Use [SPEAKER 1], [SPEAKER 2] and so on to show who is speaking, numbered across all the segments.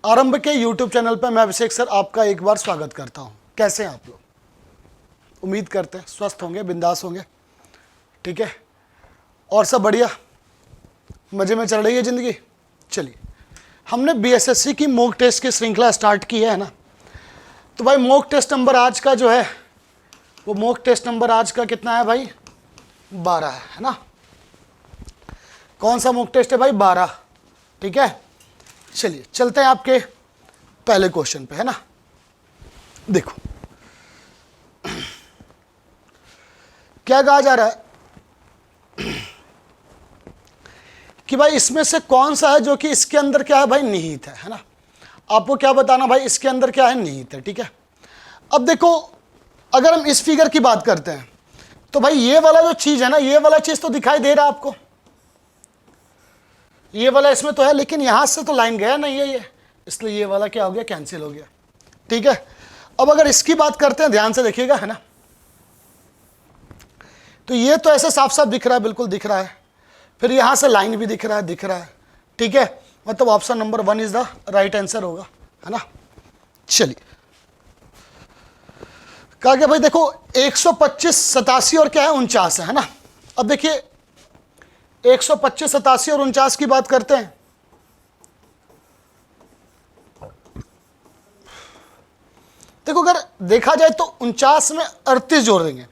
[SPEAKER 1] आरंभ के YouTube channel पर मैं अभिषेक सर आपका एक बार स्वागत करता हूं। कैसे हैं आप लोग? उम्मीद करते हैं स्वस्थ होंगे, बिंदास होंगे, ठीक है, और सब बढ़िया, मज़े में चल रही है ज़िंदगी। चलिए, हमने BSSC की मॉक टेस्ट की श्रृंखला स्टार्ट की है ना। तो भाई मॉक टेस्ट नंबर आज का जो है वो मॉक टेस्ट नंबर आज का कितना है भाई? 12 है ना। कौन सा मॉक टेस्ट है भाई? 12, ठीक है। चलिए चलते हैं आपके पहले क्वेश्चन पे, है ना। देखो क्या कहा जा रहा है कि भाई इसमें से कौन सा है जो कि इसके अंदर क्या है भाई? निहित है ना। आपको क्या बताना भाई? इसके अंदर क्या है? निहित है, ठीक है। अब देखो, अगर हम इस फिगर की बात करते हैं तो भाई ये वाला जो चीज है ना, ये वाला चीज तो दिखाई दे रहा है आपको, ये वाला इसमें तो है, लेकिन यहां से तो लाइन गया नहीं है ये, इसलिए ये वाला क्या हो गया? कैंसिल हो गया, ठीक है। अब अगर इसकी बात करते हैं, ध्यान से देखिएगा, है ना, तो ये तो ऐसे साफ साफ दिख रहा है, बिल्कुल दिख रहा है। फिर यहां से लाइन भी दिख रहा है, ठीक है। मतलब option number 1 is the right answer होगा, है ना। चलिए, कहा गया भाई देखो 125, 87 और क्या है? 49 है ना। अब देखिए 125, 87 और 49 की बात करते हैं। देखो अगर देखा जाए तो 49 में 38 जोड़ देंगे,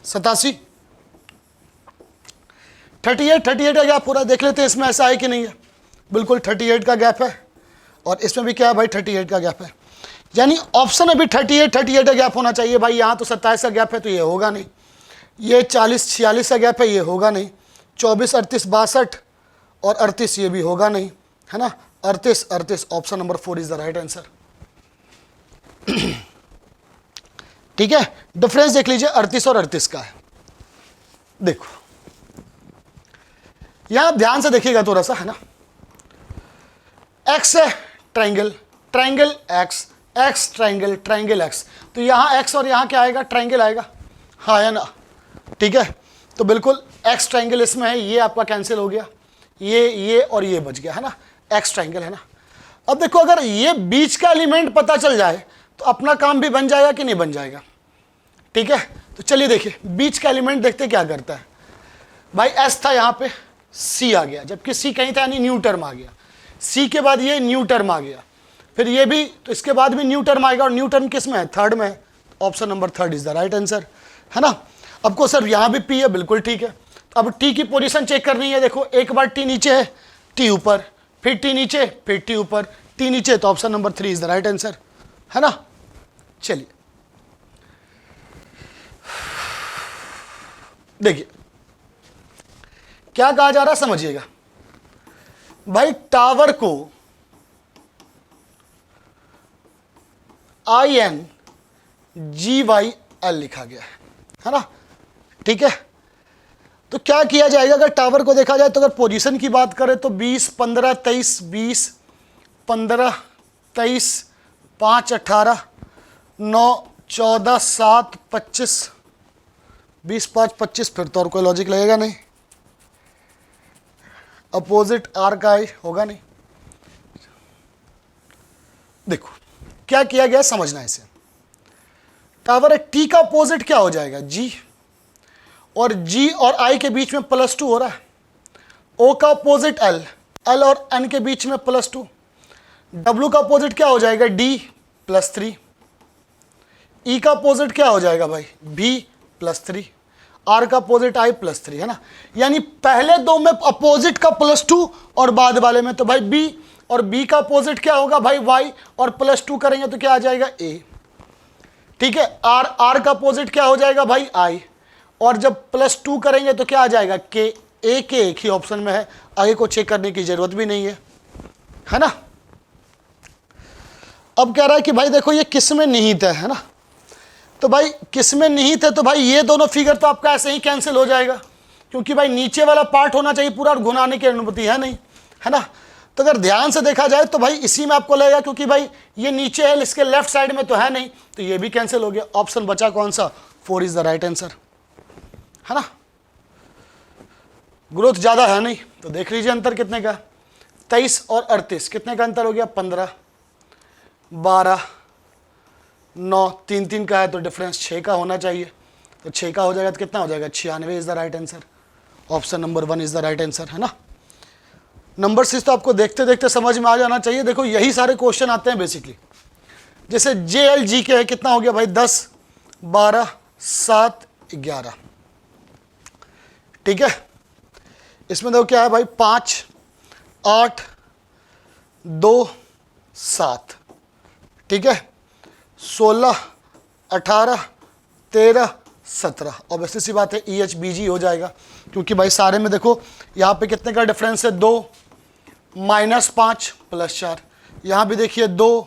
[SPEAKER 1] 87, 38 का गैप पूरा देख लेते हैं इसमें ऐसा है कि नहीं है। बिल्कुल 38 का गैप है, और इसमें भी क्या है भाई? 38 का गैप है। यानी ऑप्शन में भी 38 का गैप होना चाहिए भाई। यहाँ तो 27 का गैप है तो ये होगा नहीं, ये 40, 46 का गैप है, ये होगा नहीं, 24, 38, 62 और 38 ये भी होगा नहीं, है ना। 38 option number 4 is the right answer, ठीक है। डिफरेंस देख लीजिए 38 और 38 का है। देखो यहां आप ध्यान से देखिएगा थोड़ा सा, है ना। एक्स है, triangle, triangle x, x triangle, triangle x, तो यहां एक्स और यहां क्या आएगा? ट्राइंगल आएगा, हाँ है ना, ठीक है। तो बिल्कुल एक्स ट्राइंगल इसमें है, ये आपका कैंसिल हो गया, ये और ये बच गया, है ना, एक्स ट्राइंगल, है ना। अब देखो अगर ये बीच का एलिमेंट पता चल जाए तो अपना काम भी बन जाएगा कि नहीं बन जाएगा, ठीक है। तो चलिए देखिए बीच का एलिमेंट देखते क्या करता है भाई। एस था यहाँ पे, सी आ गया, जबकि सी कहीं था यानी न्यू टर्म आ गया, सी के बाद ये न्यू टर्म आ गया, फिर ये भी, तो इसके बाद भी न्यू टर्म आएगा, और न्यू टर्म किस में है? थर्ड में है। Option number 3 is the right answer, है ना। अब को सर यहाँ भी पी है, बिल्कुल ठीक है। तो अब टी की पोजीशन चेक करनी है। देखो एक बार टी नीचे है, टी ऊपर, फिर टी नीचे, फिर टी ऊपर, टी नीचे, तो option number 3 is the right answer, है ना। चलिए देखिए क्या कहा जा रहा है, समझिएगा भाई। टावर को INGYL लिखा गया है ना, ठीक है। तो क्या किया जाएगा अगर टावर को देखा जाए तो? अगर पोजीशन की बात करें तो 20, 15, 23, 20, 15, 23, 5, 18, 9, 14, 7, 25, 20, 5, 25, फिर तो और कोई लॉजिक लगेगा नहीं, अपोजिट आर का ही होगा नहीं। देखो क्या किया गया, समझना है इसे। टावर है, टी का अपोजिट क्या हो जाएगा? जी, और जी और आई के बीच में +2 हो रहा है। ओ का अपोजिट एल, एल और एन के बीच में +2। डब्ल्यू का अपोजिट क्या हो जाएगा? डी +3। ई का अपोजिट क्या हो जाएगा भाई? बी +3। आर का अपोजिट आई +3, है ना। यानी पहले दो में अपोजिट का +2 और बाद वाले में तो भाई बी, और बी का अपोजिट क्या होगा भाई? वाई, और +2 करेंगे तो क्या आ जाएगा? ए, ठीक है। आर का अपोजिट क्या हो जाएगा भाई? आई, और जब +2 करेंगे तो क्या आ जाएगा? के। ए के एक ही ऑप्शन में है, आगे को चेक करने की जरूरत भी नहीं है ना। अब कह रहा है कि भाई देखो ये किस में निहित है ना। तो भाई किस में निहित है? तो भाई ये दोनों फिगर तो आपका ऐसे ही कैंसिल हो जाएगा, क्योंकि भाई नीचे वाला पार्ट होना चाहिए पूरा, और घुमाने की अनुमति है नहीं, है ना। तो अगर ध्यान से देखा जाए तो भाई इसी में आपको लगेगा, क्योंकि भाई ये नीचे है, इसके लेफ्ट साइड में तो है नहीं, तो ये भी कैंसिल हो गया। ऑप्शन बचा कौन सा? 4 इज द राइट आंसर, है ना। ग्रोथ ज्यादा है नहीं, तो देख लीजिए अंतर कितने का, 23 और 38 कितने का अंतर हो गया? 15, 12, 9, 3 3 का है तो डिफरेंस 6 का होना चाहिए, तो 6 का हो जाएगा तो कितना हो जाएगा? 96 is the right answer. Option number 1 is the right answer, है ना। नंबर 6 तो आपको देखते देखते समझ में आ जाना चाहिए। देखो यही सारे क्वेश्चन आते हैं बेसिकली। जैसे JLG के है, कितना हो गया भाई? 10, 12, 7, 11, ठीक है। इसमें देखो क्या है भाई? 5, 8, 2, 7, ठीक है। 16, 18, 13, 17, ऑब्वियसली सी बात है EHBG हो जाएगा, क्योंकि भाई सारे में देखो यहाँ पे कितने का डिफरेंस है? 2, -5 + 4, यहाँ भी देखिए 2,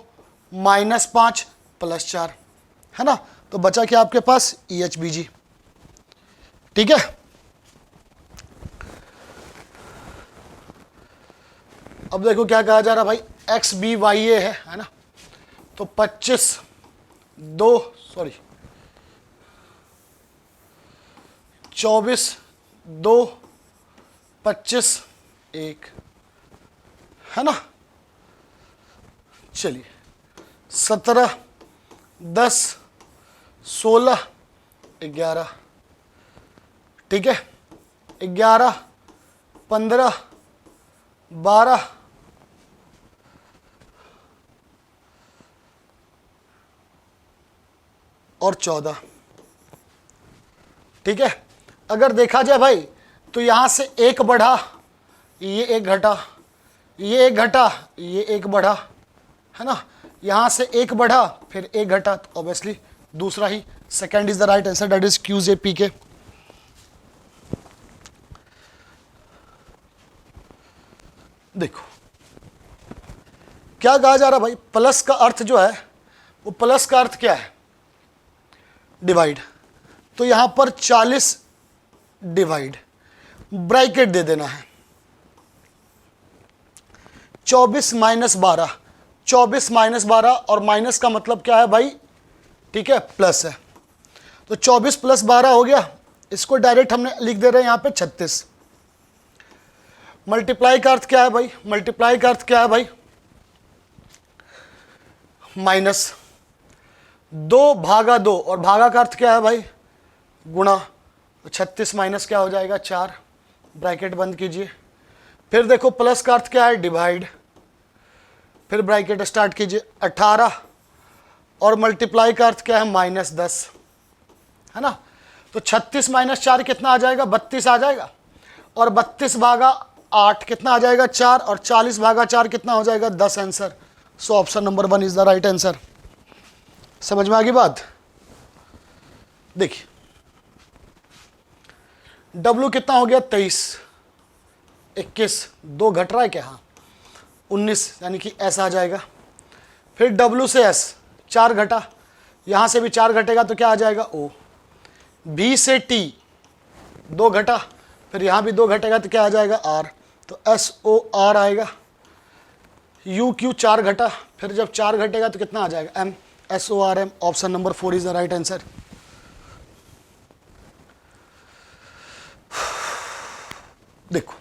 [SPEAKER 1] -5 + 4, है ना। तो बचा क्या आपके पास? EHBG, ठीक है। अब देखो क्या कहा जा रहा भाई? XBYA है ना। तो 25, 2, 24, 2, 25, 1, है ना। चलिए 17, 10, 16, 11, ठीक है। 11, 15, 12, और 14, ठीक है। अगर देखा जाए भाई तो यहां से एक बढ़ा, ये एक घटा, ये एक घटा, ये एक बढ़ा, है ना। यहां से एक बढ़ा फिर एक घटा, तो ऑब्वियसली दूसरा ही, second is the right answer, that is QJPK। देखो क्या कहा जा रहा भाई? प्लस का अर्थ जो है वो, प्लस का अर्थ क्या है? डिवाइड। तो यहां पर 40 डिवाइड, ब्रैकेट दे देना है। 24 - 12, 24 - 12, और माइनस का मतलब क्या है भाई? ठीक है, प्लस है। तो 24 + 12 हो गया, इसको डायरेक्ट हमने लिख दे रहे हैं यहां पे 36। मल्टीप्लाई का अर्थ क्या है भाई? मल्टीप्लाई का अर्थ क्या है भाई? माइनस। 2/2, और भागा का अर्थ क्या है भाई? गुणा। तो 36 माइनस क्या हो जाएगा? 4, ब्रैकेट बंद कीजिए। फिर देखो प्लस का अर्थ क्या है? डिवाइड। फिर ब्रैकेट स्टार्ट कीजिए। 18, और मल्टीप्लाई का अर्थ क्या है? -10, है ना। तो 36 - 4 कितना आ जाएगा? 32 आ जाएगा। और 32/8 कितना आ जाएगा? 4, और 40/4 कितना हो जाएगा? 10 answer. So option number 1 is the right answer. समझ में आ गई बात? देखिए W कितना हो गया? 23, 21, 2 घट रहा है क्या? हाँ, 19, यानी कि S आ जाएगा। फिर W से S 4 घटा, यहां से भी 4 घटेगा तो क्या आ जाएगा? O। B से T 2 घटा, फिर यहां भी 2 घटेगा तो क्या आ जाएगा? R। तो SOR आएगा। UQ 4 घटा, फिर जब 4 घटेगा तो कितना आ जाएगा? M। SORM। Option number 4 is the right answer. देखो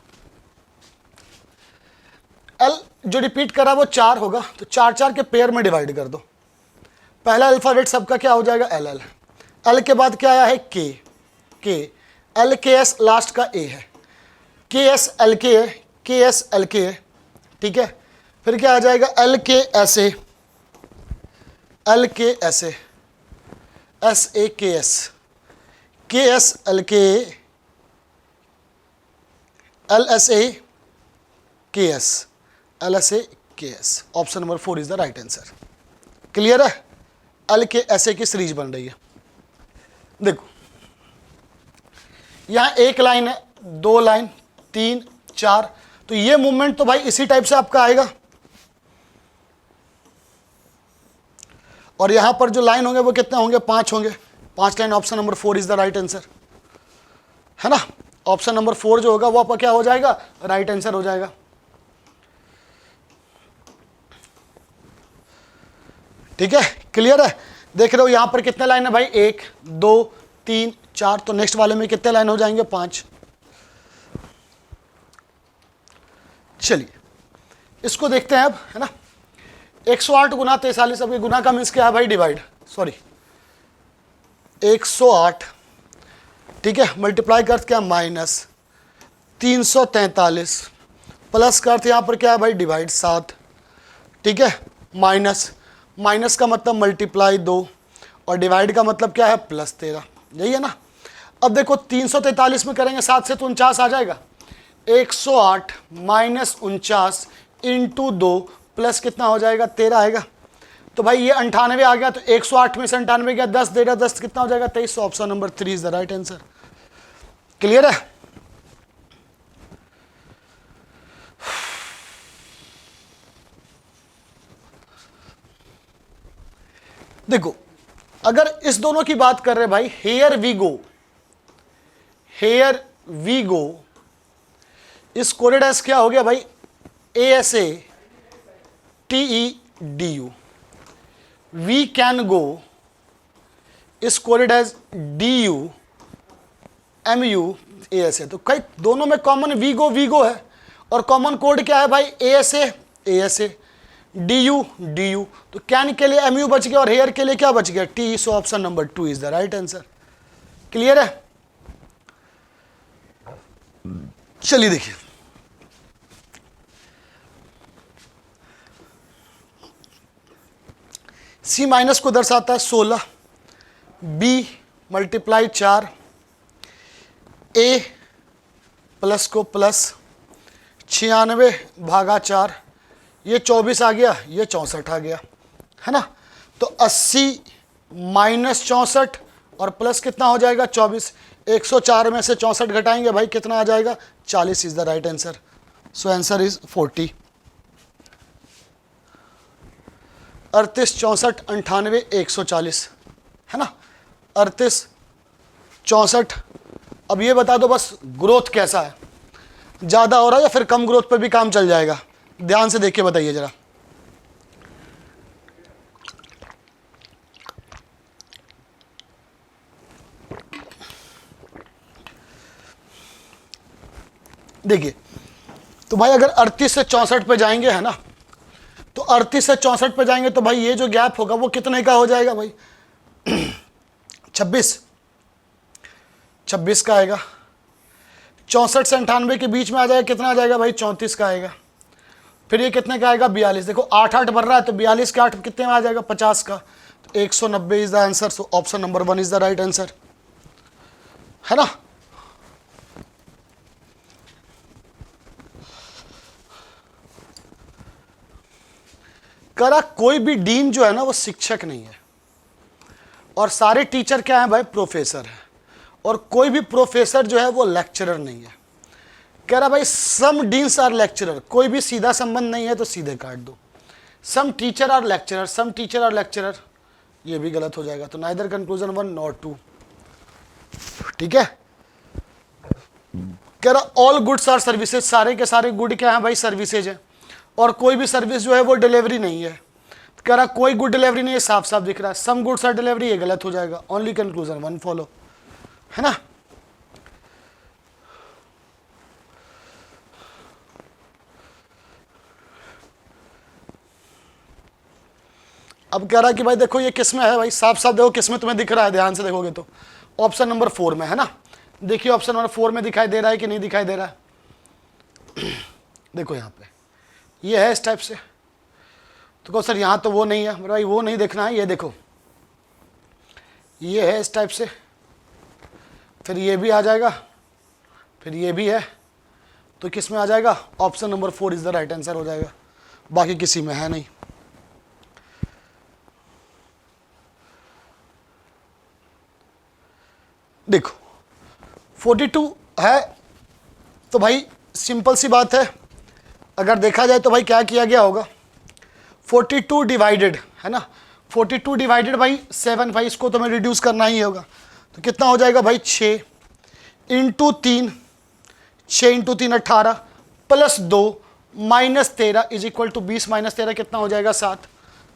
[SPEAKER 1] L जो रिपीट करा वो 4 होगा, तो 4 4 के पेयर में डिवाइड कर दो। पहला अल्फाबेट सबका क्या हो जाएगा? LL। L के बाद क्या आया है? K। LKS लास्ट का A है। KSLK है, KSLK है, ठीक है। फिर क्या आ जाएगा? LKSA, LKSA, SAKS, KSLK, LSA KS, LSA KS। Option number 4 is the right answer. Clear है? LKSA की सीरीज बन रही है। देखो यहां एक लाइन है, 2 लाइन, 3, 4, तो ये मूवमेंट तो भाई इसी टाइप से आपका आएगा। और यहां पर जो लाइन होंगे वो कितने होंगे? 5 होंगे। 5 line. Option number 4 is the right answer, है ना। ऑप्शन नंबर 4 जो होगा वो आपका क्या हो जाएगा? राइट आंसर हो जाएगा। ठीक है, क्लियर है? देख रहे हो यहां पर कितने लाइन है भाई? 1, 2, 3, 4, तो नेक्स्ट वाले में कितने लाइन हो जाएंगे? 5। चलिए इसको देखते हैं अब, है ना। 108 गुना 43, अब ये गुना का मीन्स क्या है भाई, डिवाइड, सॉरी 108, ठीक है, मल्टीप्लाई कर क्या माइनस 343, प्लस का अर्थ यहाँ पर क्या है भाई, डिवाइड 7, ठीक है, माइनस, माइनस का मतलब मल्टीप्लाई 2 और डिवाइड का मतलब क्या है, प्लस 13, यही है ना। अब देखो 343 में करेंगे 7 से तो 49 आ जाएगा, 108 माइनस 49 इंटू 2 प्लस कितना हो जाएगा, 13 आएगा। तो भाई ये 98 आ गया, तो 108 में से 98 गया, 10 दे रहा, 10 कितना हो जाएगा, 23। Option number 3 is the right answer. Clear है। देखो अगर इस दोनों की बात कर रहे भाई, here we go, here we go, इस कोडेड एस क्या हो गया भाई, ASATEDU, वी कैन गो इस कोडेड एज DUMUASA। तो कई दोनों में कॉमन वी गो है, और कॉमन कोड क्या है भाई, ASA DU, तो कैन के लिए MU बच गया और हेयर के लिए क्या बच गया, T। So option number 2 is the right answer. Clear है। चलिए देखिए, C माइनस को दर्शाता है 16, B मल्टीप्लाई 4, A प्लस को प्लस 96 भागा 4, ये 24 आ गया, ये 64 आ गया, है ना। तो 80 माइनस 64 और प्लस कितना हो जाएगा, 24। 104 में से 64 घटाएंगे भाई, कितना आ जाएगा, 40 is the right answer. So answer is 40। 38 64 98 140, है ना, 38 64। अब ये बता दो बस ग्रोथ कैसा है, ज़्यादा हो रहा है या फिर कम ग्रोथ पर भी काम चल जाएगा, ध्यान से देख के बताइए जरा। देखिए तो भाई अगर 38 से 64 पे जाएंगे, है ना, तो 38 से 64 पे जाएंगे तो भाई ये जो गैप होगा वो कितने का हो जाएगा भाई, 26 का आएगा। 64 से 98 के बीच में आ जाएगा, कितना आ जाएगा भाई, 34 का आएगा। फिर ये कितने का आएगा, 42। देखो 8 8 बढ़ रहा है, तो 42 के 8 कितने में आ जाएगा, 50 का। तो 190 is the answer. So option number 1 is the right answer, है ना। करा कोई भी डीन जो है ना वो शिक्षक नहीं है, और सारे टीचर क्या है भाई, प्रोफेसर है, और कोई भी प्रोफेसर जो है वो लेक्चरर नहीं है। कह रहा भाई सम डीन्स आर लेक्चरर, कोई भी सीधा संबंध नहीं है तो सीधे काट दो। Some teacher are lecturer, some teacher are lecturer, ये भी गलत हो जाएगा। तो नाइदर कंक्लूजन 1 नॉर 2, ठीक है। कह रहा ऑल गुड्स आर सर्विसेज, सारे के सारे गुड क्या है भाई, सर्विसेज है, और कोई भी सर्विस जो है वो डिलीवरी नहीं है। कह रहा कोई गुड डिलीवरी नहीं है, साफ साफ दिख रहा है। सम गुड्स आर डिलीवरी, ये गलत हो जाएगा। ओनली कंक्लूजन 1 फॉलो, है ना। अब कह रहा कि भाई देखो ये किस में है भाई, साफ साफ देखो किस में तुम्हें दिख रहा है, ध्यान से देखोगे तो ऑप्शन नंबर 4 में, है ना। देखिए ऑप्शन नंबर 4 में दिखाई दे रहा है कि नहीं दिखाई दे रहा है। देखो यहाँ पे ये है इस टाइप से, तो कहो सर यहाँ तो वो नहीं है, भाई वो नहीं देखना है, ये देखो ये है इस टाइप से, फिर ये भी आ जाएगा, फिर ये भी है, तो किस में आ जाएगा, option number 4 is the right answer हो जाएगा, बाकी किसी में है नहीं। देखो 42 है, तो भाई सिंपल सी बात है, अगर देखा जाए तो भाई क्या किया गया होगा, 42 डिवाइडेड, है ना, 42 डिवाइडेड भाई 7, भाई इसको तो हमें रिड्यूस करना ही होगा, तो कितना हो जाएगा भाई 6 into 3, 6 into 3 18 plus 2 minus 13 is equal to 20 minus 13 कितना हो जाएगा 7,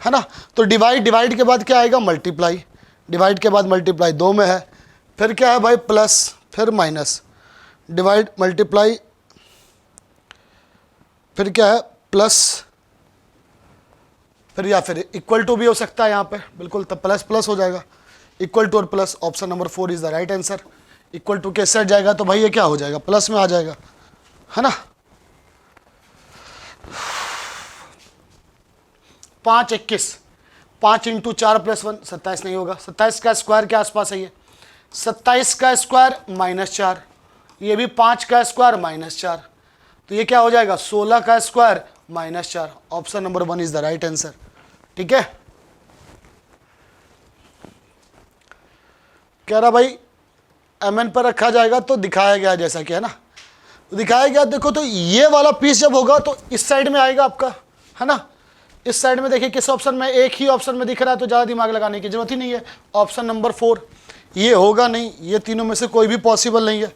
[SPEAKER 1] है ना। तो डिवाइड के बाद क्या आएगा, मल्टीप्लाई, डिवाइड के बाद मल्टीप्लाई 2 में है, फिर क्या है भाई प्लस, फिर माइनस, डिवाइड मल्टीप्लाई, फिर क्या है प्लस, फिर या फिर इक्वल टू भी हो सकता है यहाँ पे, बिल्कुल, तब प्लस प्लस हो जाएगा, इक्वल टू और plus. Option number 4 is the right answer. Equal to के साथ जाएगा तो भाई ये क्या हो जाएगा, प्लस में आ जाएगा, है ना। 5 21, 5 इंटू 4 प्लस 1 27 नहीं होगा। 27 का स्क्वायर के आसपास है ये, 27 का स्क्वायर -4, ये भी 5 का स्क्वायर -4, तो ये क्या हो जाएगा 16 का square -4। Option number 1 is the right answer. ठीक है, कह रहा भाई mn पर रखा जाएगा तो दिखाया गया जैसा कि है ना, तो दिखाया गया। देखो तो ये वाला पीस जब होगा तो इस साइड में आएगा आपका, है ना। इस साइड में देखिए किस ऑप्शन में, एक ही ऑप्शन में दिख रहा है तो ज़्यादा दिमाग लगाने की जरूरत ही नहीं है। ऑप्शन नंबर 4 ये होगा नहीं, ये तीनों में से कोई भी पॉसिबल नहीं है,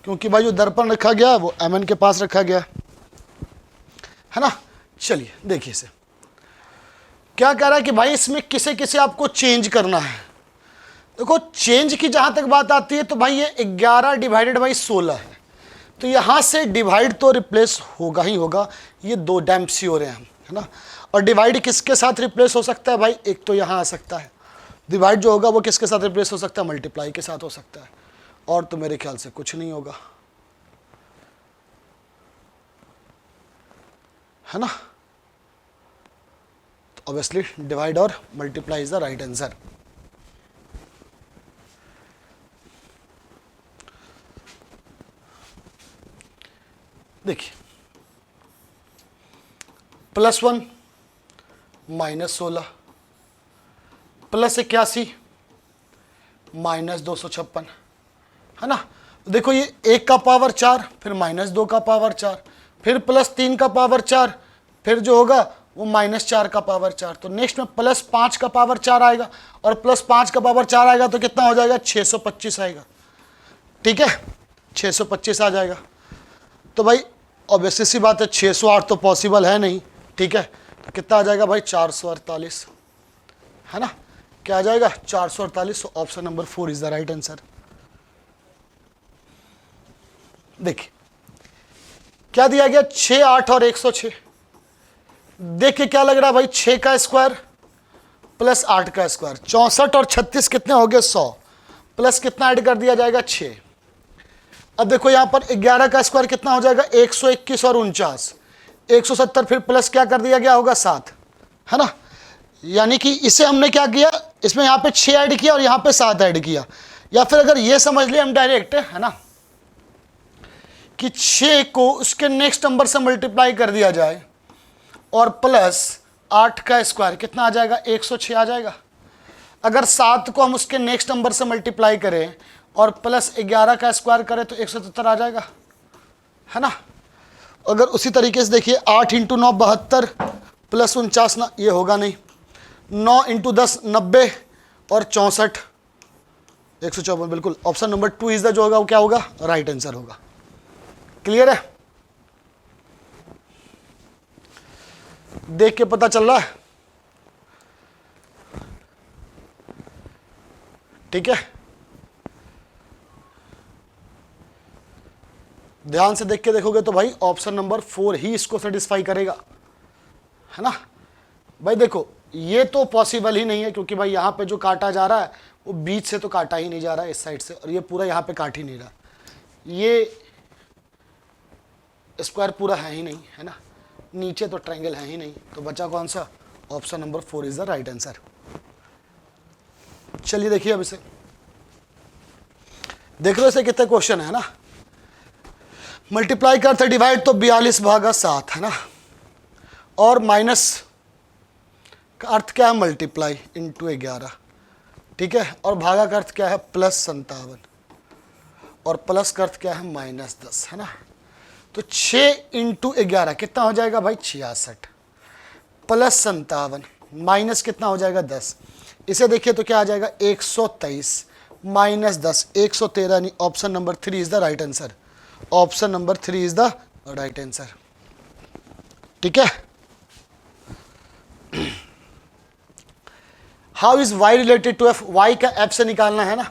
[SPEAKER 1] क्योंकि भाई जो दर्पण रखा गया वो mn के पास रखा गया, है ना। चलिए देखिए इसे क्या कह रहा है कि भाई इसमें किसे किसे आपको चेंज करना है। देखो चेंज की जहां तक बात आती है तो भाई ये 11 डिवाइडेड बाई 16 है, तो यहां से डिवाइड तो रिप्लेस होगा ही होगा, ये 2 डैम्प्स हो रहे हैं हम, है ना। और डिवाइड किसके साथ रिप्लेस हो सकता है भाई, एक तो यहां आ सकता है, डिवाइड जो होगा वो किसके साथ रिप्लेस हो सकता है, मल्टीप्लाई के साथ हो सकता है, और तो मेरे ख्याल से कुछ नहीं होगा, है ना। तो ऑब्वियसली डिवाइड और multiply is the right answer. देखिए +1 -16 +81 -256, है ना। देखो ये 1 का पावर 4, फिर -2 का पावर 4, फिर +3 का पावर 4, फिर जो होगा वो -4 का पावर 4, तो नेक्स्ट में +5 का पावर 4 आएगा, और +5 का पावर 4 आएगा तो कितना हो जाएगा 625 आएगा। ठीक है, 625 आ जाएगा। तो भाई ऑब्वियसली सी बात है 608 तो पॉसिबल है नहीं, ठीक है, तो कितना आ जाएगा भाई 448, है ना। क्या आ जाएगा 448। Option number 4 is the right answer. देखिए क्या दिया गया 6 8 और 106। देखिए क्या लग रहा है भाई 6 का स्क्वायर प्लस 8 का स्क्वायर, 64 और 36 कितने हो गए 100, प्लस कितना ऐड कर दिया जाएगा 6। अब देखो यहां पर 11 का स्क्वायर कितना हो जाएगा 121 और 49, 170, फिर प्लस क्या कर दिया गया होगा 7, है ना। यानी कि इसे हमने क्या किया, इसमें यहां पे 6 ऐड किया और यहां पे 7 ऐड किया, या फिर अगर ये समझ लिया हम डायरेक्ट, है ना, कि 6 को उसके नेक्स्ट नंबर से मल्टीप्लाई कर दिया जाए और प्लस 8 का स्क्वायर कितना आ जाएगा 106 आ जाएगा। अगर 7 को हम उसके नेक्स्ट नंबर से मल्टीप्लाई करें और प्लस 11 का स्क्वायर करें तो 170 आ जाएगा, है ना। अगर उसी तरीके से देखिए 8 इंटू 9 72 प्लस 49 ना, ये होगा नहीं। 9 इंटू 10 90 और 64 154, बिल्कुल ऑप्शन नंबर 2 इज द जो होगा वो क्या होगा राइट आंसर होगा। क्लियर है, देख के पता चल रहा है। ठीक है, ध्यान से देख के देखोगे तो भाई ऑप्शन नंबर 4 ही इसको सेटिस्फाई करेगा, है ना। भाई देखो ये तो पॉसिबल ही नहीं है, क्योंकि भाई यहाँ पे जो काटा जा रहा है वो बीच से तो काटा ही नहीं जा रहा है इस साइड से, और ये पूरा यहाँ पे काट ही नहीं रहा, ये स्क्वायर पूरा है ही नहीं, है ना, नीचे तो ट्रायंगल है ही नहीं, तो बचा कौन सा, option number 4 is the right answer. चलिए देखिए अब इसे देख रहे हो, इसे कितने क्वेश्चन है ना। मल्टीप्लाई करते डिवाइड तो 42/7, है ना, और माइनस का अर्थ क्या है मल्टीप्लाई इंटू 11, ठीक है, और भागा का अर्थ क्या है +57, और प्लस का अर्थ क्या है -10, है ना। तो 6 इंटू 11 कितना हो जाएगा भाई 66, प्लस 57 माइनस कितना हो जाएगा 10, इसे देखिए तो क्या आ जाएगा 123 माइनस 10 113, नहीं, option number 3 is the right answer. Option number 3 is the right answer. ठीक है, how is y related to f, y का f से निकालना है ना।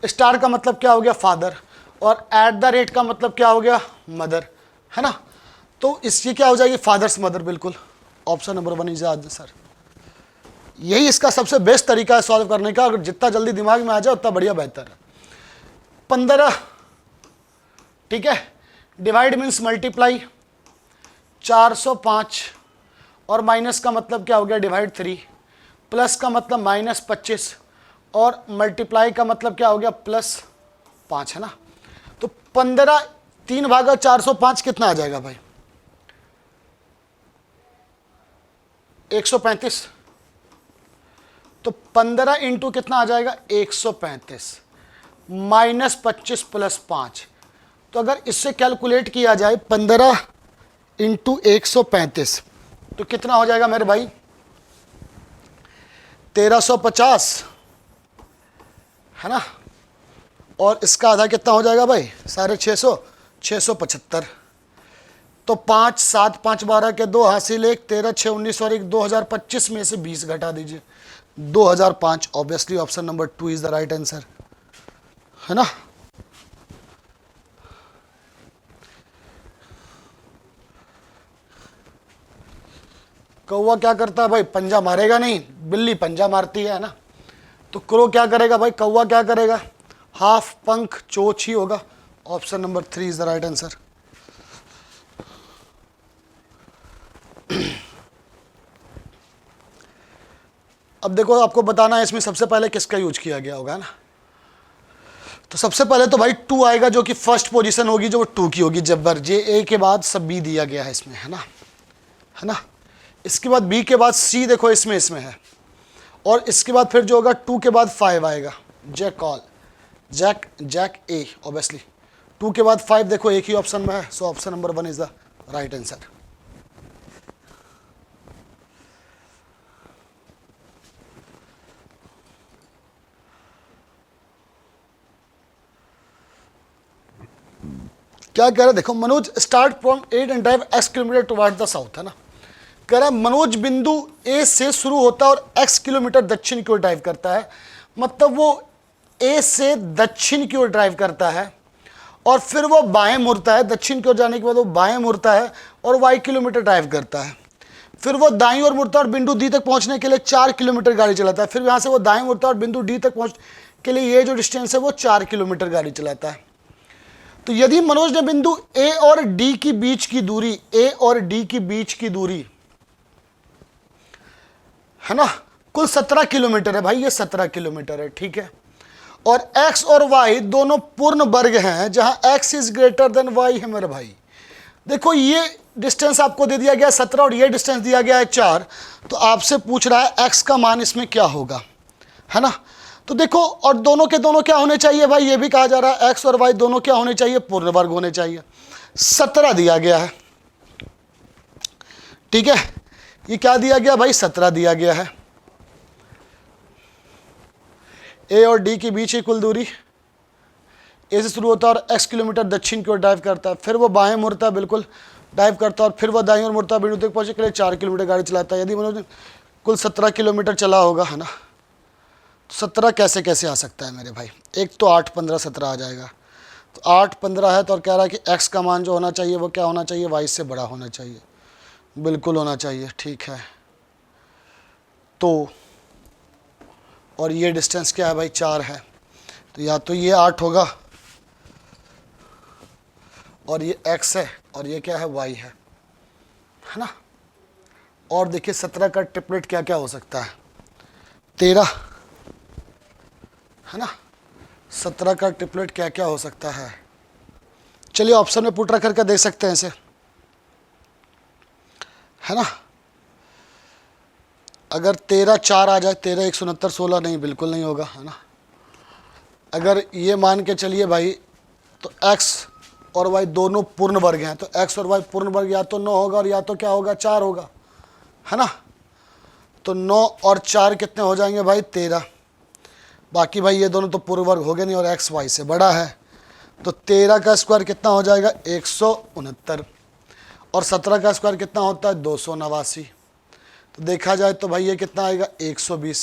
[SPEAKER 1] स्टार का मतलब क्या हो गया फादर, और एट द रेट का मतलब क्या हो गया मदर, है ना। तो इसकी क्या हो जाएगी, फादर्स मदर, बिल्कुल ऑप्शन नंबर 1 इज आंसर। यही इसका सबसे बेस्ट तरीका है सॉल्व करने का, अगर जितना जल्दी दिमाग में आ जाए उतना बढ़िया बेहतर है। 15, ठीक है, डिवाइड मीन्स मल्टीप्लाई, 405 और माइनस का मतलब क्या हो गया, डिवाइड 3, प्लस का मतलब -25 और मल्टीप्लाई का मतलब क्या हो गया, +5, है ना। तो 15 3 भागा 405 कितना आ जाएगा भाई, 135। तो 15 इंटू कितना आ जाएगा, 135 -25 + 5। तो अगर इससे कैलकुलेट किया जाए 15 इंटू 135 तो कितना हो जाएगा मेरे भाई, 1350, है ना। और इसका आधा कितना हो जाएगा भाई, 650, 675। तो 5 7 5 12 के 2 हासिल 1, 13 6 19 और 1 2025 में से 20 घटा दीजिए, 2005। Obviously option number 2 is the right answer, है ना। कौवा क्या करता है भाई, पंजा मारेगा नहीं, बिल्ली पंजा मारती है ना। तो क्रो क्या करेगा भाई, कौवा क्या करेगा, हाफ पंख चोच ही होगा। Option number 3 is the right answer. अब देखो आपको बताना है इसमें सबसे पहले किसका यूज किया गया होगा ना। तो सबसे पहले तो भाई 2 आएगा, जो कि फर्स्ट पोजीशन होगी, जो 2 की होगी, जब्बर जे ए के बाद सब बी दिया गया है इसमें, है ना। इसके बाद बी के बाद सी देखो इसमें है, और इसके बाद फिर जो होगा 2 के बाद 5 आएगा, जैक कॉल, जैक ए, ऑब्वियसली 2 के बाद 5 देखो एक ही ऑप्शन में है। सो option number 1 is the right answer. क्या कह रहा है देखो, Manoj start from 8 and drive x kilometre toward the south, है ना। कह रहा है मनोज बिंदु ए से शुरू होता है और x किलोमीटर दक्षिण की ओर ड्राइव करता है, मतलब वो ए से दक्षिण की ओर ड्राइव करता है और फिर वो बाएं मुड़ता है, दक्षिण की ओर जाने के बाद वो बाएं मुड़ता है और y किलोमीटर ड्राइव करता है, फिर वो दाईं ओर मुड़ता है और बिंदु डी तक पहुंचने के लिए 4 किलोमीटर गाड़ी चलाता है, फिर यहाँ से वो दाएं मुड़ता है और बिंदु डी तक पहुंचने के लिए ये जो डिस्टेंस है वो 4 किलोमीटर गाड़ी चलाता है। तो यदि मनोज ने बिंदु ए और डी की बीच की दूरी, ए और डी की बीच की दूरी, है ना, कुल 17 किलोमीटर है भाई, ये 17 किलोमीटर है, ठीक है। और x और y दोनों पूर्ण वर्ग हैं, जहां x is greater than y है मेरे भाई। देखो ये डिस्टेंस आपको दे दिया गया 17 और ये डिस्टेंस दिया गया है 4, तो आपसे पूछ रहा है x का मान इसमें क्या होगा, है ना। तो देखो, और दोनों के दोनों क्या होने चाहिए भाई, ये भी कहा जा रहा है x और y दोनों क्या होने चाहिए, पूर्ण वर्ग होने चाहिए। 17 दिया गया है, ठीक है, ये क्या दिया गया भाई, 17 दिया गया है। ए और डी के बीच की कुल दूरी, ए से शुरू होता है और x किलोमीटर दक्षिण की ओर ड्राइव करता है, फिर वो बाएं मुड़ता है, बिल्कुल ड्राइव करता है, और फिर वो दाईं ओर मुड़ता है, बिंदु तक पहुंचने के लिए 4 किलोमीटर गाड़ी चलाता है। यदि मनोज कुल 17 किलोमीटर चला होगा, है ना, 17 कैसे कैसे आ सकता है मेरे भाई, एक तो 8 15 17 आ जाएगा। तो 8 15 है, तो और कह रहा है कि x का मान जो होना चाहिए वो क्या होना चाहिए, y से बड़ा होना चाहिए, बिल्कुल होना चाहिए, ठीक है। तो और ये डिस्टेंस क्या है भाई, 4 है, तो या तो ये 8 होगा और ये x है और ये क्या है, y है ना। और देखिए 17 का ट्रिपलेट क्या क्या हो सकता है, 13, है ना। 17 का ट्रिपलेट क्या क्या हो सकता है, चलिए ऑप्शन में पुट रख करके देख सकते हैं इसे, है ना। अगर 13 4 आ जाए, 13 169 16 नहीं, बिल्कुल नहीं होगा, है ना। अगर ये मान के चलिए भाई, तो x और y दोनों पूर्ण वर्ग हैं, तो x और y पूर्ण वर्ग या तो 9 होगा और या तो क्या होगा, 4 होगा, है ना। तो 9 और 4 कितने हो जाएंगे भाई, 13। बाकी भाई ये दोनों तो पूर्ण वर्ग हो गए नहीं और x y से बड़ा है, तो 13 का स्क्वायर कितना हो जाएगा, 169, और 17 का स्क्वायर कितना होता है, 289। तो देखा जाए तो भाई ये कितना आएगा, 120,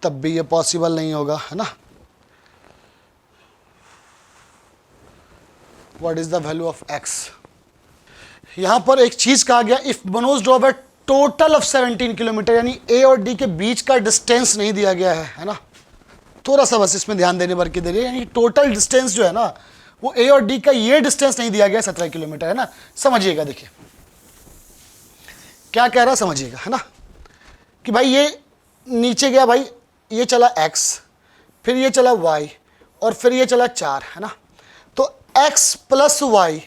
[SPEAKER 1] तब भी ये पॉसिबल नहीं होगा, है ना। What is the value of x, यहां पर एक चीज कहा गया, इफ बनोज drop at total of 17 kilometre, यानी ए और डी के बीच का डिस्टेंस नहीं दिया गया है ना, थोड़ा सा बस इसमें ध्यान देने भर के दे रही है, यानी टोटल डिस्टेंस जो है ना वो ए और डी का ये डिस्टेंस नहीं दिया गया 17 किलोमीटर है ना। समझिएगा, देखिए क्या कह रहा है समझिएगा, है ना, कि भाई ये नीचे गया, भाई ये चला x, फिर ये चला y, और फिर ये चला 4, है ना। तो x प्लस वाई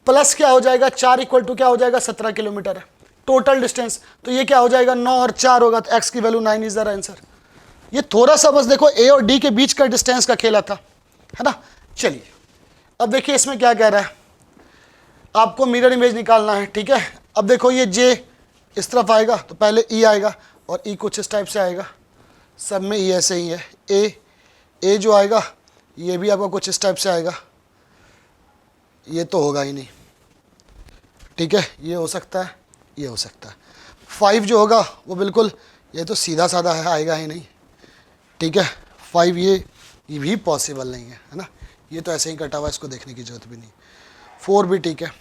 [SPEAKER 1] प्लस क्या हो जाएगा 4 इक्वल टू क्या हो जाएगा 17 किलोमीटर है टोटल डिस्टेंस। तो ये क्या हो जाएगा 9 और 4 होगा, तो x की वैल्यू 9 इज द आंसर। ये थोड़ा सा बस देखो a और d के बीच का डिस्टेंस का खेला था, है ना। चलिए अब देखिए इसमें क्या कह रहा है, आपको मिरर इमेज निकालना है, ठीक है। अब देखो ये j इस तरफ आएगा तो पहले e आएगा और e कुछ इस टाइप से आएगा, सब में e ऐसे ही है। a जो आएगा ये भी आपका कुछ इस टाइप से आएगा, ये तो होगा ही नहीं, ठीक है, ये हो सकता है, ये हो सकता है। 5 जो होगा वो बिल्कुल ये तो सीधा साधा है, आएगा ही नहीं, ठीक है। 5 ये भी पॉसिबल नहीं है ना, ये तो ऐसे ही कटा हुआ, इसको देखने की जरूरत भी नहीं। 4 भी ठीक है।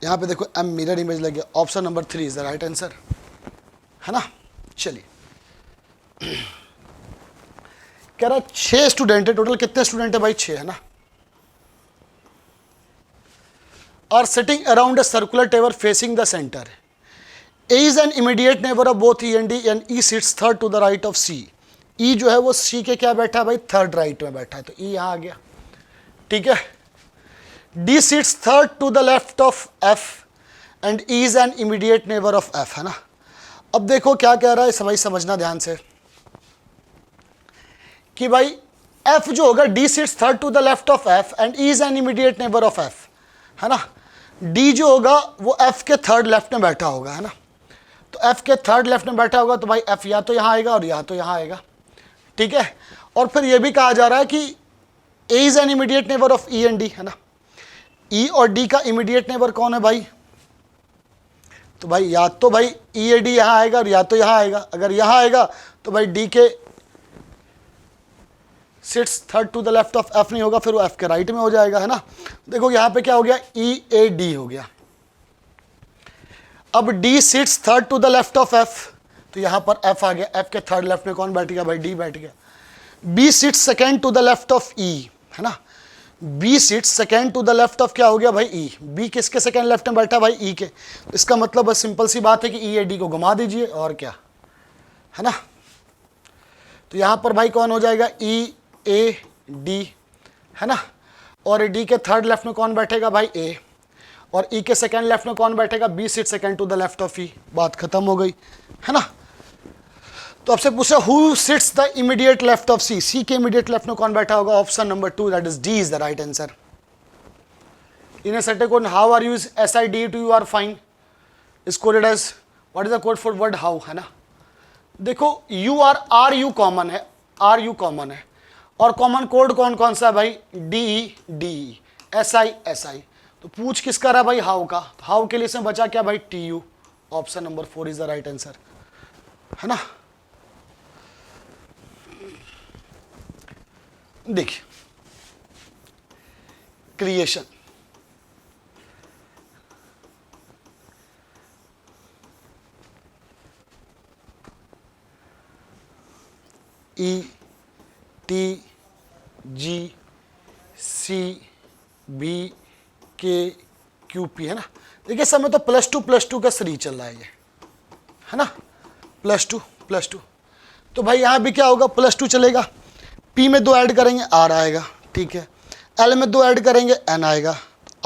[SPEAKER 1] यहाँ पे देखो एम मिरर इमेज लग गया, option number 3 is the right answer, है ना। चलिए कह रहा 6 स्टूडेंट है, टोटल कितने स्टूडेंट है भाई 6, है ना। Are sitting around a circular table facing the centre, A is an immediate neighbour of both E and D and E sits third to the right of C. E जो है वो सी के क्या बैठा है भाई, थर्ड राइट में बैठा है, तो ई यहाँ आ गया, ठीक है। D sits third to the left of F and E is an immediate neighbour of F, है ना। अब देखो क्या कह रहा है, भाई समझना ध्यान से कि भाई एफ जो होगा D sits third to the left of F and E is an immediate neighbour of F, है ना। डी जो होगा वो एफ के थर्ड लेफ्ट में बैठा होगा, है ना। तो एफ के थर्ड लेफ्ट में बैठा होगा तो भाई एफ या तो यहाँ आएगा और या तो यहाँ आएगा, ठीक है। और फिर ये भी कहा जा रहा है कि A is an immediate neighbour of E and D, है ना। ई और डी का इमीडिएट नेबर कौन है भाई, तो भाई या तो भाई ई ए डी यहाँ आएगा और या तो यहाँ आएगा। अगर यहाँ आएगा तो भाई डी के sits third to the left of F नहीं होगा, फिर वो एफ के राइट में हो जाएगा, है ना। देखो यहाँ पे क्या हो गया, ई ए डी हो गया। अब D sits third to the left of F, तो यहाँ पर एफ आ गया, एफ के थर्ड लेफ्ट में कौन बैठ गया भाई, डी बैठ गया। B sits second to the left of E, है ना। B sits second to the left of क्या हो गया भाई, ई। बी किसके सेकेंड लेफ्ट में बैठा भाई, ई के। इसका मतलब बस सिंपल सी बात है कि ई ए डी को घुमा दीजिए और क्या, है ना। तो यहाँ पर भाई कौन हो जाएगा, ई ए डी, है ना। और डी के थर्ड लेफ्ट में कौन बैठेगा भाई, ए। और ई के सेकेंड लेफ्ट में कौन बैठेगा, B sit second to the left of E. बात खत्म हो गई, है ना। तो आपसे पूछा who sits the immediate left of C, C के इमीडिएट लेफ्ट में कौन बैठा होगा, option number 2 that is D is the right answer. In a set code how are you S I D to you R fine is coded as, what is the code for word how, है ना। देखो you are you common है, are you common है, और common code कौन कौन सा है भाई, डी डी, एस आई। तो पूछ किसका रहा भाई, हाउ का। तो हाउ के लिए इसमें बचा क्या भाई, T U. Option number 4 is the right answer, है ना। देखिए creation, E T G C B K Q P, है ना। देखिए समय तो +2 का सीरीज चल रहा है ये, है ना, +2। तो भाई यहाँ भी क्या होगा, +2 चलेगा। P में 2 ऐड करेंगे R आएगा, ठीक है। L में 2 ऐड करेंगे N आएगा,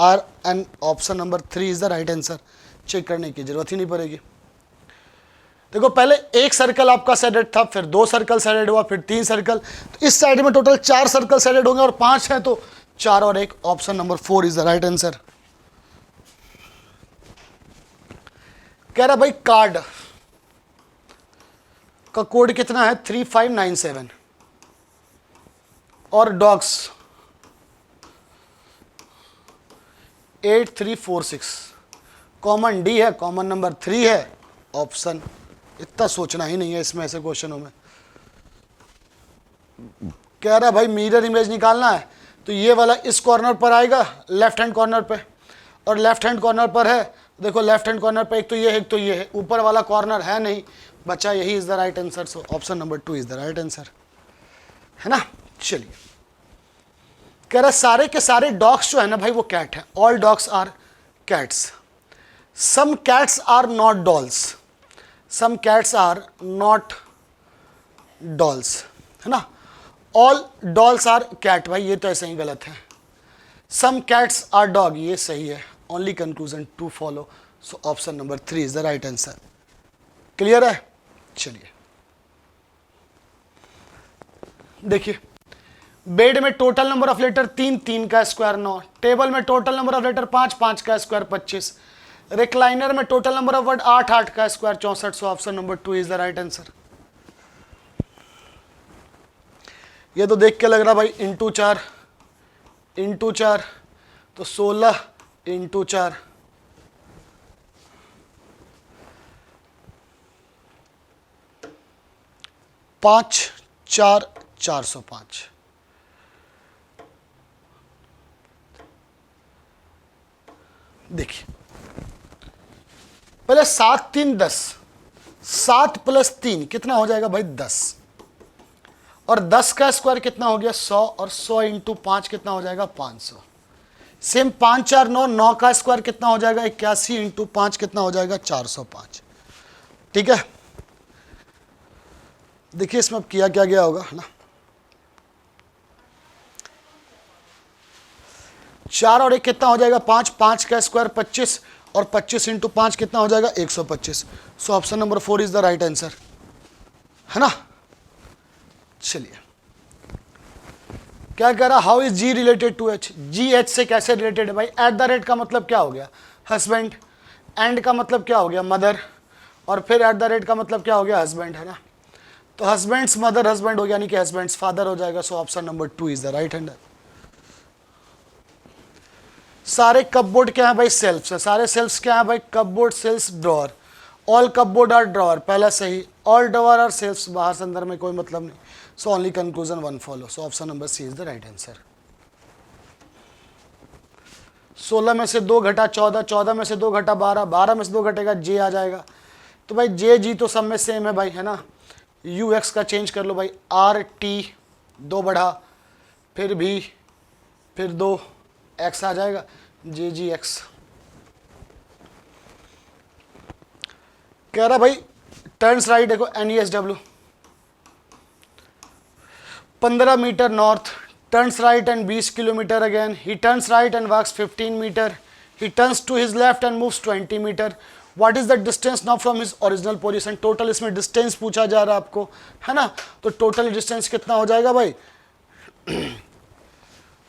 [SPEAKER 1] R N। Option number 3 is the right answer. Check करने की जरूरत ही नहीं पड़ेगी। देखो पहले एक सर्कल आपका सेडेड था, फिर 2 सर्कल सेडेड हुआ, फिर 3 सर्कल, तो इस साइड में टोटल 4 सर्कल सेडेड होंगे और 5 हैं, तो 4 और 1। Option number 4 is the right answer. कह रहा भाई कार्ड का कोड कितना है, 3597, और डॉग्स 8346। कॉमन डी है, कॉमन नंबर 3 है। ऑप्शन इतना सोचना ही नहीं है इसमें, ऐसे क्वेश्चनों में। कह रहा भाई मिरर इमेज निकालना है, तो ये वाला इस कॉर्नर पर आएगा, लेफ्ट हैंड कॉर्नर पे, और लेफ्ट हैंड कॉर्नर पर है, देखो लेफ्ट हैंड कॉर्नर पर एक तो ये है एक तो ये है, ऊपर वाला कॉर्नर है नहीं बच्चा, यही is the right answer. So option number 2 is the right answer, है ना। चलिए, कह रहा सारे के सारे डॉग्स जो है ना भाई वो कैट है, all dogs are cats, some cats are not dolls, some cats are not dolls, है ना। ऑल डॉल्स आर कैट, भाई ये तो ऐसे ही गलत है। सम कैट्स आर डॉग, ये सही है। Only conclusion two follow, so option number 3 is the right answer. Clear है। चलिए देखिए, बेड में टोटल नंबर ऑफ लेटर 3, 3 का स्क्वायर 9, टेबल में टोटल नंबर ऑफ लेटर 5, 5 का स्क्वायर 25, रिक्लाइनर में टोटल नंबर ऑफ वर्ड 8, 8 का square 64, so option number 2 is the right answer. ये तो देख के लग रहा भाई इंटू 4 तो 16 इंटू 4, पाँच 4 405। देखिए पहले 7 3 10, 7 + 3 कितना हो जाएगा भाई 10, और 10 का स्क्वायर कितना हो गया 100, और 100 इंटू 5 कितना हो जाएगा 500। सेम 5 4 9, 9 का स्क्वायर कितना हो जाएगा 81 इंटू 5 कितना हो जाएगा 405। ठीक है, देखिए इसमें अब किया क्या गया होगा, है ना। 4 और 1 कितना हो जाएगा 5, 5 का स्क्वायर 25, और 25 इंटू 5 कितना हो जाएगा 125। So option number 4 is the right answer, है ना। चलिए, क्या कह रहा, how is G related to H, G H से कैसे रिलेटेड है भाई। एट द रेट का मतलब क्या हो गया हस्बैंड, एंड का मतलब क्या हो गया मदर, और फिर एट द रेट का मतलब क्या हो गया हस्बैंड, है ना। तो हस्बैंड्स मदर हस्बैंड हो गया, यानी कि हस्बैंड्स फादर हो जाएगा। So option number 2 is the right answer. सारे कपबोर्ड क्या है भाई सेल्फ्स है, सारे सेल्फ्स क्या है भाई cupboard shelves drawer, all cupboard are drawer, पहला सही, ऑल ड्रॉअर आर सेल्फ्स, बाहर से अंदर में कोई मतलब नहीं। So only conclusion 1 follow, so option number C is the right answer. 16 में से 2 घटा 14, 14 में से 2 घटा 12, 12 में से 2 घटेगा जे आ जाएगा। तो भाई जे जी तो सब में सेम है भाई, है ना। यू एक्स का चेंज कर लो भाई, आर टी 2 बढ़ा, फिर भी फिर 2 एक्स आ जाएगा, जे जी एक्स। कह रहा भाई टर्न्स राइट, देखो N E S W 15 metre north, turns right and 20 kilometre again, he turns right and walks 15 metre, he turns to his left and moves 20 metre. What is the distance now from his original position. Total इसमें distance पूछा जा रहा है आपको, है ना। तो total distance कितना हो जाएगा भाई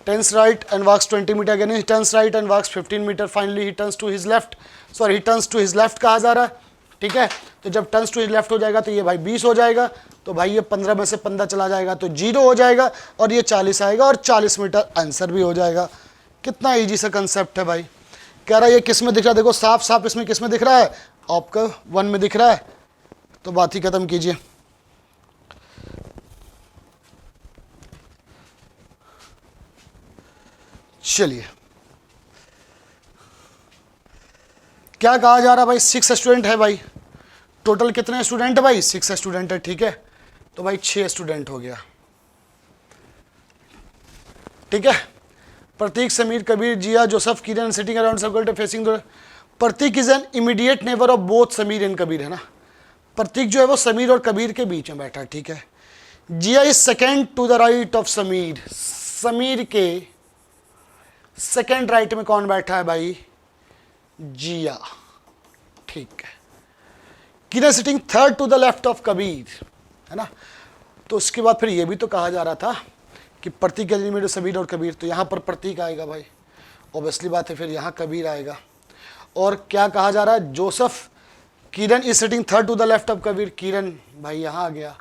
[SPEAKER 1] turns right and walks 20 meter, again he turns right and walks 15 meter, finally he turns to his left, sorry he turns to his left कहा जा रहा है। ठीक है, तो जब टर्न्स टू हिज लेफ्ट हो जाएगा तो ये भाई 20 हो जाएगा, तो भाई ये 15 में से 15 चला जाएगा तो 0 हो जाएगा, और ये 40 आएगा, और 40 मीटर आंसर भी हो जाएगा। कितना इजी सा कंसेप्ट है भाई। कह रहा है ये किस में दिख रहा है, देखो साफ साफ इसमें किस में दिख रहा है, आपका 1 में दिख रहा है, तो बात ही खत्म कीजिए। चलिए, क्या कहा जा रहा भाई 6 स्टूडेंट है भाई, टोटल कितने स्टूडेंट है भाई 6 स्टूडेंट है। ठीक है, तो भाई 6 स्टूडेंट हो गया। ठीक है, Prateek Sameer Kabir Jiya Joseph Kiran sitting around circle facing the, Prateek is an immediate neighbour of both Sameer and Kabir, है ना। प्रतीक जो है वो समीर और कबीर के बीच में बैठा है। ठीक है, Jiya is second to the right of Sameer, Sameer के सेकेंड राइट में कौन बैठा है भाई जिया। ठीक है, Kiran sitting third to the left of Kabir, है ना। तो उसके बाद फिर ये भी तो कहा जा रहा था कि प्रतीक एलिमेंट समीर और कबीर, तो यहाँ पर प्रतीक आएगा भाई, ऑब्वियसली बात है, फिर यहाँ कबीर आएगा। और क्या कहा जा रहा है Joseph Kiran is sitting third to the left of Kabir, Kiran भाई यहाँ आ गया।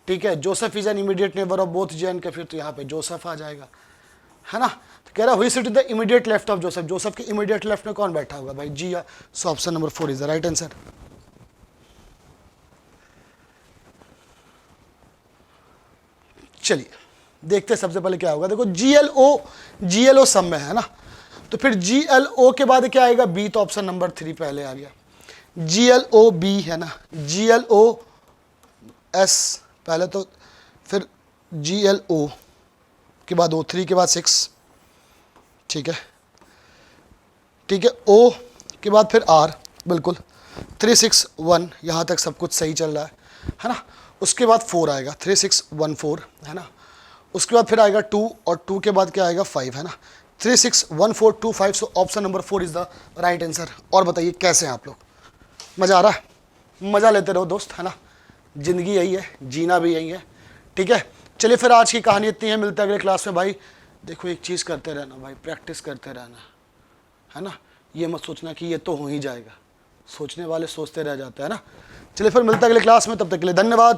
[SPEAKER 1] ठीक है, Joseph is an immediate neighbour of both Jiya and Kabir, तो यहाँ पे जोसेफ आ जाएगा, है ना। तो कह रहा who sit the immediate left of Joseph, Joseph के इमीडिएट लेफ्ट में कौन बैठा होगा भाई Jiya. So option number 4 is the right answer. चलिए देखते हैं सबसे पहले क्या होगा। देखो जीएलओ सम में है ना, तो फिर GLO के बाद क्या आएगा, बी, तो ऑप्शन नंबर 3 पहले आ गया। GLOB है ना, GLOS पहले, तो फिर GLO के बाद O3 के बाद 6, ठीक है, ठीक है, O के बाद फिर R, बिल्कुल 3 6 1, यहाँ तक सब कुछ सही चल रहा है ना। उसके बाद 4 आएगा, 3 6 1 4 है ना। उसके बाद फिर आएगा 2, और 2 के बाद क्या आएगा 5 है ना। 3 6 1 4 2 5, सो option number 4 is the right answer. और बताइए कैसे हैं आप लोग, मज़ा आ रहा है? मज़ा लेते रहो दोस्त, है ना, ज़िंदगी यही है, जीना भी यही है, ठीक है। चलिए फिर आज की कहानी इतनी है, मिलते हैं अगले क्लास में भाई। देखो एक चीज़ करते रहना भाई, प्रैक्टिस करते रहना, है ना। ये मत सोचना कि ये तो हो ही जाएगा, सोचने वाले सोचते रह जाते हैं ना। चलिए फिर मिलते हैं अगले क्लास में, तब तक के लिए धन्यवाद।